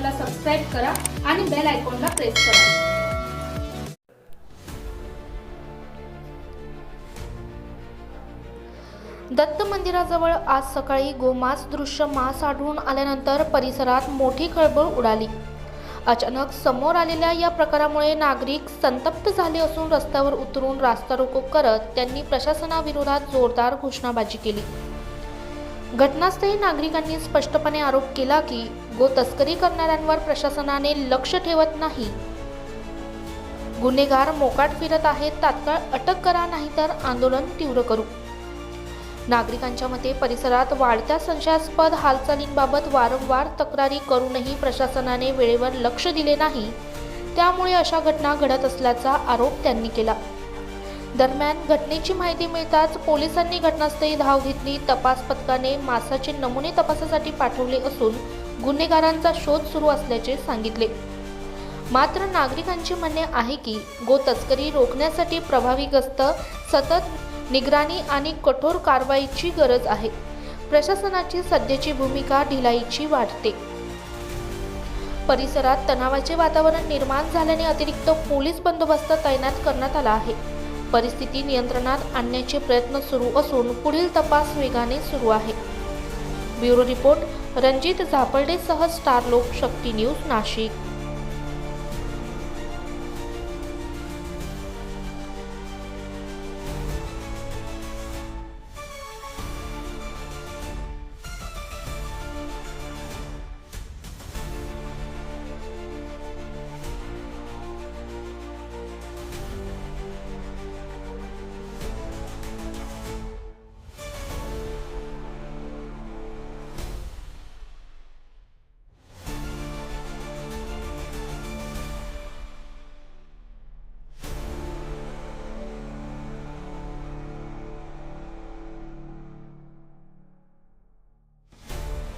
चॅनलला सबस्क्राइब करा आणि बेल आयकॉनला प्रेस करा। दत्त मंदिराजवळ आज सकाळी गोमांस दृश्य मांस आढळून आल्यानंतर परिसरात मोठी खळबळ उडाली। अचानक समोर आलेल्या या प्रकारामुळे नागरिक संतप्त झाले असून रस्त्यावर उतरून रास्ता रोको करत त्यांनी प्रशासनाविरोधात जोरदार घोषणाबाजी केली। घटनास्थळी नागरिकांनी स्पष्टपणे आरोप केला की गो तस्करी करणाऱ्यांवर प्रशासनाने लक्ष ठेवत नाही। गुन्हेगार मोकाट फिरत आहेत, तात्काळ अटक करा, नाहीतर आंदोलन तीव्र करू। नागरिकांच्या मते परिसरात वाढत्या संशयास्पद हालचालींबाबत वारंवार तक्रारी करूनही प्रशासनाने वेळेवर लक्ष दिले नाही, त्यामुळे अशा घटना घडत असल्याचा आरोप त्यांनी केला। दरम्यान घटनेची माहिती मिळताच पोलिसांनी घटनास्थळी धाव घेतली। तपास पथकाने मांसाचे नमुने तपासासाठी पाठवले असून गुन्हेगारांचा शोध सुरू असल्याचे सांगितले। मात्र नागरिकांचे म्हणणे आहे की गो तस्करी रोखण्यासाठी प्रभावी गस्त, सतत निगराणी आणि कठोर कारवाईची गरज आहे। प्रशासनाची सध्याची भूमिका ढिलाईची वाटते। परिसरात तणावाचे वातावरण निर्माण झाल्याने अतिरिक्त पोलीस बंदोबस्त तैनात करण्यात आला आहे। परिस्थिती नियंत्रणात आणण्याचे प्रयत्न सुरू असून पुढील तपास वेगाने सुरू आहे। ब्युरो रिपोर्ट रणजित झापर्डेसह स्टार लोकशक्ती न्यूज नाशिक।